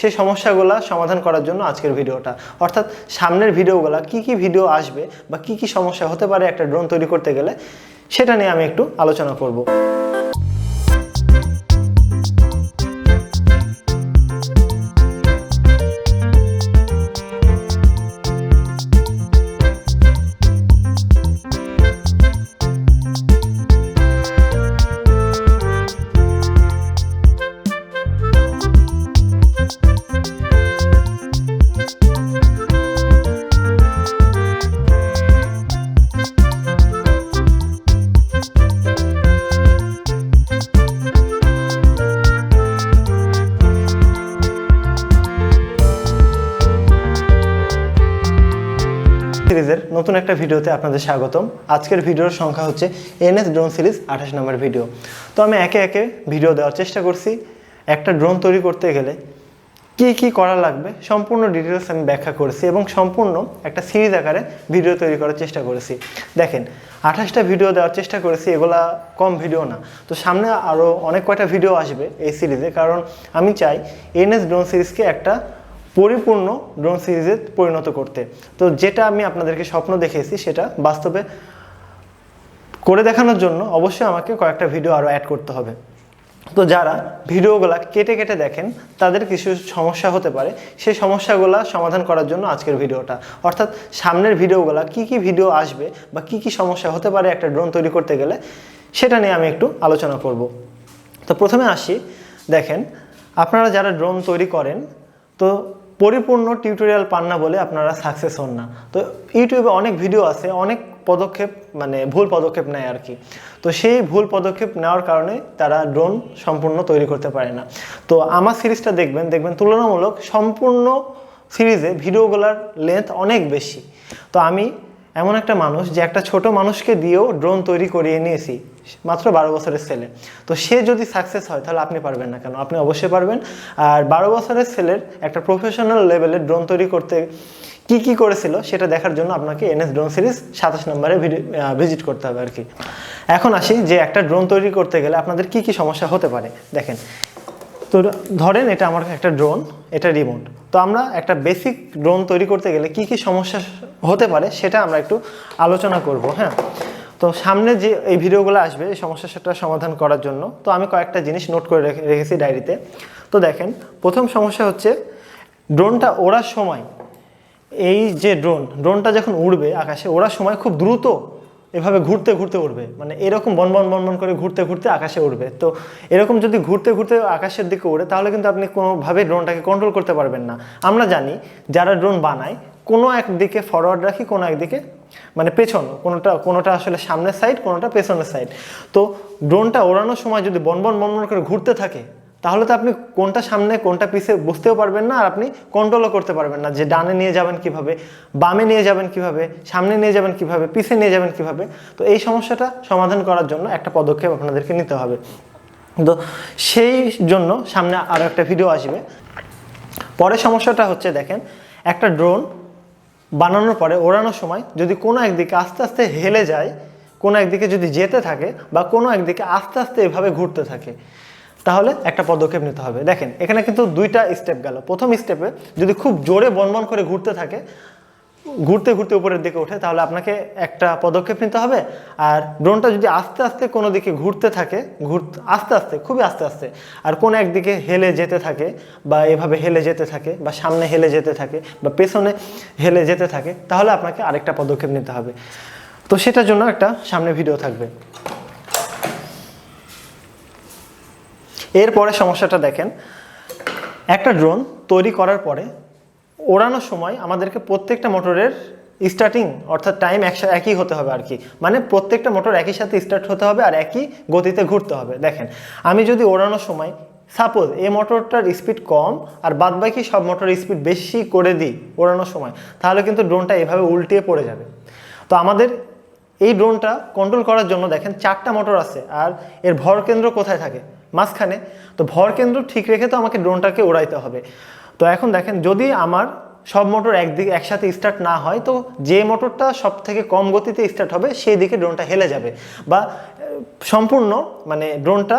সেই সমস্যাগুলো সমাধান করার জন্য আজকের ভিডিওটা। অর্থাৎ সামনের ভিডিওগুলো কি ভিডিও আসবে বা কি সমস্যা হতে পারে একটা ড্রোন তৈরি করতে গেলে, সেটা নিয়ে আমি একটু আলোচনা করব। সিরিজের নতুন একটা ভিডিওতে আপনাদের স্বাগতম। আজকের ভিডিওর সংখ্যা হচ্ছে এনএস ড্রোন সিরিজ 28 নম্বর ভিডিও। তো আমি একে একে ভিডিও দেওয়ার চেষ্টা করছি। একটা ড্রোন তৈরি করতে গেলে কি করা লাগবে সম্পূর্ণ ডিটেলস আমি ব্যাখ্যা করেছি এবং সম্পূর্ণ একটা সিরিজ আকারে ভিডিও তৈরি করার চেষ্টা করেছি। দেখেন 28টা ভিডিও দেওয়ার চেষ্টা করেছি, এগুলা কম ভিডিও না। তো সামনে আরও অনেক কয়টা ভিডিও আসবে এই সিরিজে, কারণ আমি চাই এনএস ড্রোন সিরিজকে একটা পরিপূর্ণ ড্রোন সিরিজে পরিণত করতে। তো যেটা আমি আপনাদেরকে স্বপ্ন দেখেছি সেটা বাস্তবে করে দেখানোর জন্য অবশ্যই আমাকে কয়েকটা ভিডিও আরও অ্যাড করতে হবে। তো যারা ভিডিওগুলো কেটে দেখেন তাদের কিছু সমস্যা হতে পারে, সেই সমস্যাগুলো সমাধান করার জন্য আজকের ভিডিওটা। অর্থাৎ সামনের ভিডিওগুলো কি ভিডিও আসবে বা কি সমস্যা হতে পারে একটা ড্রোন তৈরি করতে গেলে, সেটা নিয়ে আমি একটু আলোচনা করব। তো প্রথমে আসি, দেখেন আপনারা যারা ড্রোন তৈরি করেন তো পরিপূর্ণ টিউটোরিয়াল পান না বলে আপনারা সাকসেস হন না। তো ইউটিউবে অনেক ভিডিও আছে, অনেক পদক্ষেপ ভুল পদক্ষেপ নেয় আর কি। তো সেই ভুল পদক্ষেপ নেওয়ার কারণে তারা ড্রোন সম্পূর্ণ তৈরি করতে পারে না। তো আমার সিরিজটা দেখবেন তুলনামূলক সম্পূর্ণ সিরিজে ভিডিওগুলোর লেন্থ অনেক বেশি। তো আমি এমন একটা মানুষ যে একটা ছোট মানুষকে দিয়েও ড্রোন তৈরি করিয়ে নিয়েছি, মাত্র 12 বছরের ছেলে। তো সে যদি সাকসেস হয় তাহলে আপনি পারবেন না কেন? আপনি অবশ্যই পারবেন। আর 12 বছরের ছেলের একটা প্রফেশনাল লেভেলে ড্রোন তৈরি করতে কি করেছিল সেটা দেখার জন্য আপনাকে এনএস ড্রোন সিরিজ 27 নম্বরে ভিজিট করতে হবে আর কি। এখন আসি যে একটা ড্রোন তৈরি করতে গেলে আপনাদের কি সমস্যা হতে পারে। দেখেন, তো ধরেন এটা আমার একটা ড্রোন, এটা রিমোট। তো আমরা একটা বেসিক ড্রোন তৈরি করতে গেলে কি সমস্যা হতে পারে সেটা আমরা একটু আলোচনা করব। হ্যাঁ, তো সামনে যে এই ভিডিওগুলো আসবে এই সমস্যাটা সমাধান করার জন্য তো আমি কয়েকটা জিনিস নোট করে রেখেছি ডায়েরিতে। তো দেখেন, প্রথম সমস্যা হচ্ছে ড্রোনটা ওড়ার সময়, এই যে ড্রোনটা যখন উড়বে আকাশে, ওড়ার সময় খুব দ্রুত এভাবে ঘুরতে উড়বে, এরকম বন করে ঘুরতে আকাশে উড়বে। তো এরকম যদি ঘুরতে আকাশের দিকে উড়ে তাহলে কিন্তু আপনি কোনোভাবে ড্রোনটাকে কন্ট্রোল করতে পারবেন না। আমরা জানি যারা ড্রোন বানায় কোনো একদিকে ফরওয়ার্ড রাখি, কোনো একদিকে পেছন, কোনোটা আসলে সামনের সাইড, কোনোটা পেছনের সাইড। তো ড্রোনটা ওড়ানোর সময় যদি বন করে ঘুরতে থাকে তাহলে তো আপনি কোনটা সামনে কোনটা পিছে বুঝতেও পারবেন না, আর আপনি কন্ট্রোলও করতে পারবেন না যে ডানে নিয়ে যাবেন কিভাবে, বামে নিয়ে যাবেন কিভাবে, সামনে নিয়ে যাবেন কিভাবে, পিছে নিয়ে যাবেন কিভাবে। তো এই সমস্যাটা সমাধান করার জন্য একটা পদক্ষেপ আপনাদেরকে নিতে হবে। তো সেই জন্য সামনে আরও একটা ভিডিও আসবে। পরের সমস্যাটা হচ্ছে, দেখেন একটা ড্রোন বানানোর পরে ওড়ানোর সময় যদি কোনো একদিকে আস্তে আস্তে হেলে যায়, কোনো একদিকে যদি যেতে থাকে বা কোনো একদিকে আস্তে আস্তে এভাবে ঘুরতে থাকে, তাহলে একটা পদক্ষেপ নিতে হবে। দেখেন এখানে কিন্তু দুইটা স্টেপ গেল। প্রথম স্টেপে যদি খুব জোরে বন করে ঘুরতে থাকে, ঘুরতে উপরের দিকে ওঠে, তাহলে আপনাকে একটা পদক্ষেপ নিতে হবে। আর ড্রোনটা যদি আস্তে আস্তে কোনো দিকে ঘুরতে থাকে, খুবই আস্তে আস্তে, আর কোনো একদিকে হেলে যেতে থাকে বা এভাবে হেলে যেতে থাকে বা সামনে হেলে যেতে থাকে বা পেছনে হেলে যেতে থাকে, তাহলে আপনাকে আরেকটা পদক্ষেপ নিতে হবে। তো সেটার জন্য একটা সামনে ভিডিও থাকবে। এরপরে সমস্যাটা দেখেন, একটা ড্রোন তৈরি করার পরে ওড়ানোর সময় আমাদেরকে প্রত্যেকটা মোটরের স্টার্টিং অর্থাৎ টাইম একই হতে হবে আর কি। প্রত্যেকটা মোটর একই সাথে স্টার্ট হতে হবে আর একই গতিতে ঘুরতে হবে। দেখেন আমি যদি ওড়ানোর সময় সাপোজ এই মোটরটার স্পিড কম আর বাদবাকি সব মোটরের স্পিড বেশি করে দিই ওড়ানোর সময়, তাহলে কিন্তু ড্রোনটা এভাবে উল্টিয়ে পড়ে যাবে। তো আমাদের এই ড্রোনটা কন্ট্রোল করার জন্য দেখেন 4টা মোটর আছে, আর এর ভর কেন্দ্র কোথায় থাকে? মাঝখানে। তো ভর কেন্দ্র ঠিক রেখে তো আমাকে ড্রোনটাকে উড়াইতে হবে। তো এখন দেখেন, যদি আমার সব মোটর একসাথে স্টার্ট না হয়, তো যে মোটরটা সব থেকে কম গতিতে স্টার্ট হবে সেই দিকে ড্রোনটা হেলে যাবে বা সম্পূর্ণ ড্রোনটা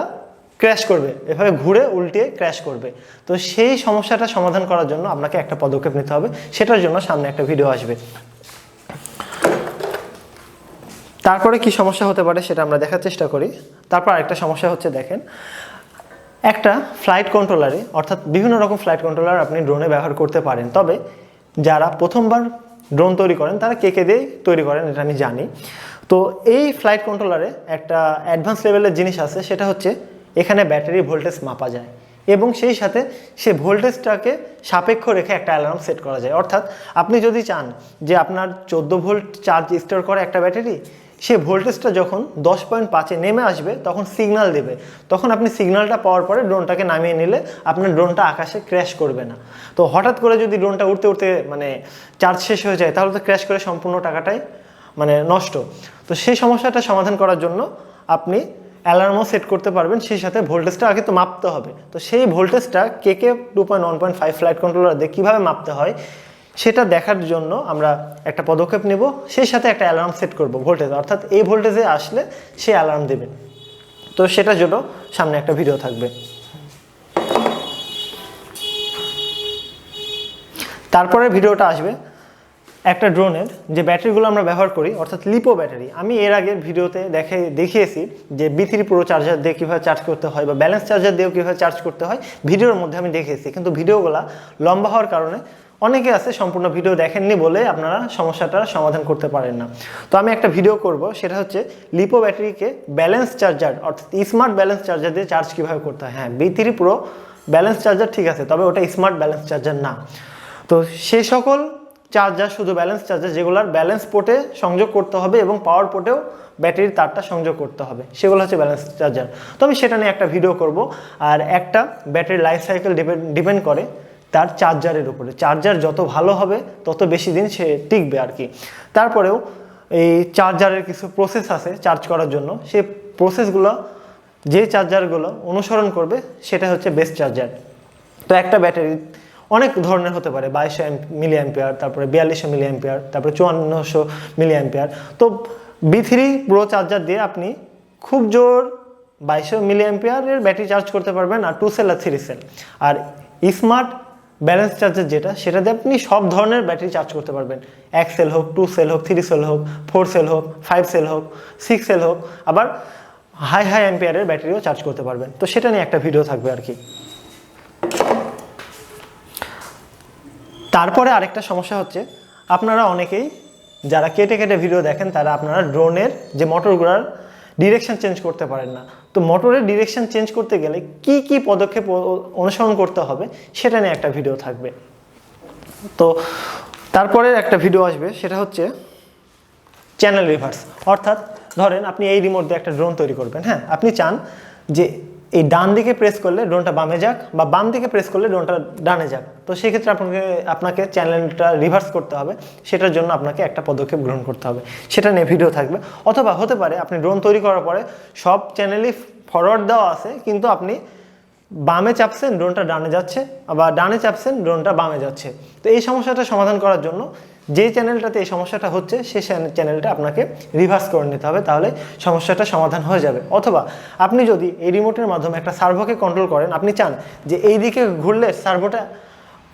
ক্র্যাশ করবে, এভাবে ঘুরে উল্টিয়ে ক্র্যাশ করবে। তো সেই সমস্যাটা সমাধান করার জন্য আপনাকে একটা পদক্ষেপ নিতে হবে, সেটার জন্য সামনে একটা ভিডিও আসবে। তারপরে কি সমস্যা হতে পারে সেটা আমরা দেখার চেষ্টা করি। তারপর আরেকটা সমস্যা হচ্ছে, দেখেন একটা ফ্লাইট কন্ট্রোলারে, অর্থাৎ বিভিন্ন রকম ফ্লাইট কন্ট্রোলার আপনি ড্রোনে ব্যবহার করতে পারেন, তবে যারা প্রথমবার ড্রোন তৈরি করেন তারা কে দিয়ে তৈরি করেন এটা আমি জানি। তো এই ফ্লাইট কন্ট্রোলারে একটা অ্যাডভান্স লেভেলের জিনিস আছে, সেটা হচ্ছে এখানে ব্যাটারি ভোল্টেজ মাপা যায় এবং সেই সাথে সে ভোল্টেজটাকে সাপেক্ষ রেখে একটা অ্যালার্ম সেট করা যায়। অর্থাৎ আপনি যদি চান যে আপনার 14 ভোল্ট চার্জ স্টোর করে একটা ব্যাটারি, সে ভোল্টেজটা যখন 10.5-এ নেমে আসবে তখন সিগন্যাল দেবে, তখন আপনি সিগন্যালটা পাওয়ার পরে ড্রোনটাকে নামিয়ে নিলে আপনার ড্রোনটা আকাশে ক্র্যাশ করবে না। তো হঠাৎ করে যদি ড্রোনটা উঠতে উঠতে মানে চার্জ শেষ হয়ে যায় তাহলে তো ক্র্যাশ করে সম্পূর্ণ টাকাটাই মানে নষ্ট। তো সেই সমস্যাটা সমাধান করার জন্য আপনি অ্যালার্মও সেট করতে পারবেন, সেই সাথে ভোল্টেজটা আগে তো মাপতে হবে। তো সেই ভোল্টেজটা কেকে 2.1.5 ফ্লাইট কন্ট্রোলার দিয়ে কীভাবে মাপতে হয় সেটা দেখার জন্য আমরা একটা পদক্ষেপ নেব, সেই সাথে একটা অ্যালার্ম সেট করব ভোল্টেজ, অর্থাৎ এই ভোল্টেজে আসলে সে অ্যালার্ম দেবে। তো সেটার জন্য সামনে একটা ভিডিও থাকবে। তারপরে ভিডিওটা আসবে একটা ড্রোনের যে ব্যাটারিগুলো আমরা ব্যবহার করি, অর্থাৎ লিপো ব্যাটারি। আমি এর আগের ভিডিওতে দেখিয়েছি যে B3 Pro চার্জার দিয়ে কীভাবে চার্জ করতে হয় বা ব্যালেন্স চার্জার দিয়েও কীভাবে চার্জ করতে হয়, ভিডিওর মধ্যে আমি দেখিয়েছি, কিন্তু ভিডিওগুলো লম্বা হওয়ার কারণে অনেকে আছে সম্পূর্ণ ভিডিও দেখেননি বলে আপনারা সমস্যাটার সমাধান করতে পারেন না। তো আমি একটা ভিডিও করব, সেটা হচ্ছে লিপো ব্যাটারিকে ব্যালেন্স চার্জার অর্থাৎ স্মার্ট ব্যালেন্স চার্জার দিয়ে চার্জ কীভাবে করতে হয়। হ্যাঁ, B3 Pro ব্যালেন্স চার্জার ঠিক আছে, তবে ওটা স্মার্ট ব্যালেন্স চার্জার না। তো সেই সকল চার্জার, শুধু ব্যালেন্স চার্জার যেগুলোর ব্যালেন্স পোর্টে সংযোগ করতে হবে এবং পাওয়ার পোর্টেও ব্যাটারির তারটা সংযোগ করতে হবে, সেগুলো হচ্ছে ব্যালেন্স চার্জার। তো আমি সেটা নিয়ে একটা ভিডিও করব। আর একটা ব্যাটারির লাইফ সাইকেল ডিপেন্ড করে তার চার্জারের উপরে। চার্জার যত ভালো হবে তত বেশি দিন সে টিকবে আর কি। তারপরেও এই চার্জারের কিছু প্রসেস আছে চার্জ করার জন্য, সেই প্রসেসগুলো যে চার্জারগুলো অনুসরণ করবে সেটা হচ্ছে বেস্ট চার্জার। তো একটা ব্যাটারি অনেক ধরনের হতে পারে, 2200 মিলি অ্যাম্পিয়ার, তারপরে 4200 মিলি অ্যাম্পিয়ার, তারপরে 5400 মিলি অ্যাম্পিয়ার। তো B3 Pro চার্জার দিয়ে আপনি খুব জোর 2200 মিলি অ্যাম্পিয়ারের ব্যাটারি চার্জ করতে পারবেন, আর 2 সেল আর 3 সেল। আর স্মার্ট ব্যালেন্স চার্জার যেটা, সেটা দিয়ে আপনি সব ধরনের ব্যাটারি চার্জ করতে পারবেন, 1 সেল হোক, 2 সেল হোক, 3 সেল হোক, 4 সেল হোক, 5 সেল হোক, 6 সেল হোক, আবার হাই অ্যাম্পিয়ারের ব্যাটারিও চার্জ করতে পারবেন। তো সেটা নিয়ে একটা ভিডিও থাকবে আর কি। তারপরে আরেকটা সমস্যা হচ্ছে, আপনারা অনেকেই যারা কেটে ভিডিও দেখেন তারা আপনারা ড্রোনের যে মোটরগুলোর ডিরেকশন চেঞ্জ করতে পারেন না। তো মোটরের ডিরেকশন চেঞ্জ করতে গেলে কি কি পদক্ষেপ অনুসরণ করতে হবে সেটা নিয়ে একটা ভিডিও থাকবে। তো তারপরে একটা ভিডিও আসবে, সেটা হচ্ছে চ্যানেল রিভার্স। অর্থাৎ ধরেন আপনি এই রিমোট দিয়ে একটা ড্রোন তৈরি করবেন। হ্যাঁ, আপনি চান যে এই ডান দিকে প্রেস করলে ড্রোনটা বামে যাক বা বাম দিকে প্রেস করলে ড্রোনটা ডানে যাক। তো সেক্ষেত্রে আপনাকে চ্যানেলটা রিভার্স করতে হবে, সেটার জন্য আপনাকে একটা পদক্ষেপ গ্রহণ করতে হবে, সেটা নিয়ে ভিডিও থাকবে। অথবা হতে পারে আপনি ড্রোন তৈরি করার পরে সব চ্যানেলই ফরওয়ার্ড দেওয়া আছে, কিন্তু আপনি বামে চাপছেন ড্রোনটা ডানে যাচ্ছে, আবার ডানে চাপছেন ড্রোনটা বামে যাচ্ছে। তো এই সমস্যাটা সমাধান করার জন্য যে চ্যানেলটাতে এই সমস্যাটা হচ্ছে সেই চ্যানেলটা আপনাকে রিভার্স করে নিতে হবে, তাহলে সমস্যাটা সমাধান হয়ে যাবে। অথবা আপনি যদি এই রিমোটের মাধ্যমে একটা সার্ভোকে কন্ট্রোল করেন, আপনি চান যে এই দিকে ঘুরলে সার্ভোটা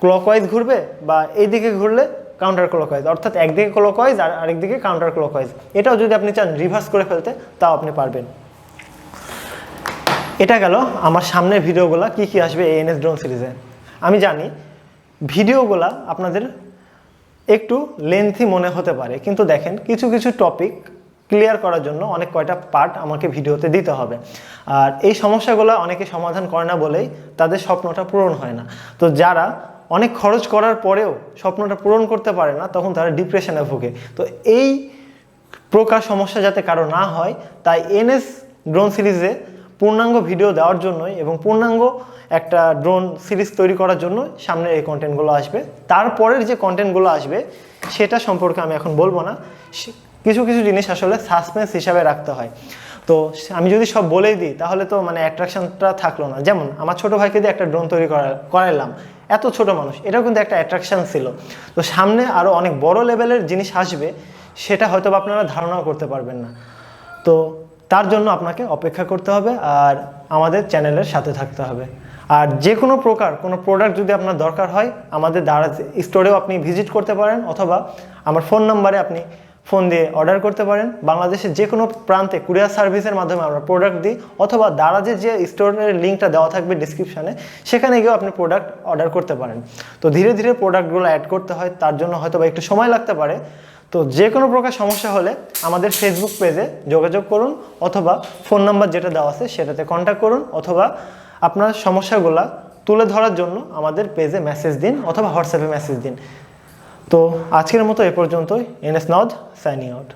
ক্লকওয়াইজ ঘুরবে বা এই দিকে ঘুরলে কাউন্টার ক্লকওয়াইজ, অর্থাৎ একদিকে ক্লকওয়াইজ আর আরেকদিকে কাউন্টার ক্লকওয়াইজ, এটাও যদি আপনি চান রিভার্স করে ফেলতে, তাও আপনি পারবেন। এটা গেল আমার সামনের ভিডিওগুলো কি কি আসবে এই এনএস ড্রোন সিরিজে। আমি জানি ভিডিওগুলো আপনাদের একটু লেন্থি মনে হতে পারে, কিন্তু দেখেন কিছু কিছু টপিক ক্লিয়ার করার জন্য অনেক কয়টা পার্ট আমাকে ভিডিওতে দিতে হবে। আর এই সমস্যাগুলো অনেকে সমাধান করে না বলেই তাদের স্বপ্নটা পূরণ হয় না। তো যারা অনেক খরচ করার পরেও স্বপ্নটা পূরণ করতে পারে না, তখন তারা ডিপ্রেশনে ভোগে। তো এই প্রকার সমস্যা যাতে কারো না হয়, তাই এনএস ড্রোন সিরিজে পূর্ণাঙ্গ ভিডিও দেওয়ার জন্যই এবং পূর্ণাঙ্গ একটা ড্রোন সিরিজ তৈরি করার জন্য সামনে এই কন্টেন্টগুলো আসবে। তারপরের যে কন্টেন্টগুলো আসবে সেটা সম্পর্কে আমি এখন বলবো না, কিছু কিছু জিনিস আসলে সাসপেন্স হিসাবে রাখতে হয়। তো আমি যদি সব বলেই দিই তাহলে তো মানে অ্যাট্রাকশনটা থাকলো না। যেমন আমার ছোটো ভাইকে দিয়ে একটা ড্রোন তৈরি করাইলাম, এত ছোট মানুষ, এটাও কিন্তু একটা অ্যাট্রাকশন ছিল। তো সামনে আরও অনেক বড় লেভেলের জিনিস আসবে, সেটা হয়তো আপনারা ধারণাও করতে পারবেন না। তো তার জন্য আপনাকে অপেক্ষা করতে হবে আর আমাদের চ্যানেলের সাথে থাকতে হবে। আর যে কোনো প্রকার কোনো প্রোডাক্ট যদি আপনার দরকার হয় আমাদের দারাজ স্টোরেও আপনি ভিজিট করতে পারেন, অথবা আমার ফোন নাম্বারে আপনি ফোন দিয়ে অর্ডার করতে পারেন। বাংলাদেশের যে কোনো প্রান্তে কুরিয়ার সার্ভিসের মাধ্যমে আমরা প্রোডাক্ট দিই, অথবা দারাজের যে স্টোরের লিঙ্কটা দেওয়া থাকবে ডিসক্রিপশানে, সেখানে গিয়েও আপনি প্রোডাক্ট অর্ডার করতে পারেন। তো ধীরে ধীরে প্রোডাক্টগুলো অ্যাড করতে হয়, তার জন্য হয়তো বা একটু সময় লাগতে পারে। তো যে কোনো প্রকার সমস্যা হলে আমাদের ফেসবুক পেজে যোগাযোগ করুন, অথবা ফোন নাম্বার যেটা দেওয়া আছে সেটাতে কন্ট্যাক্ট করুন, অথবা আপনার সমস্যাগুলো তুলে ধরার জন্য আমাদের পেজে মেসেজ দিন, অথবা হোয়াটসঅ্যাপে মেসেজ দিন। তো আজকের মতো এ পর্যন্তই। NS News signing out.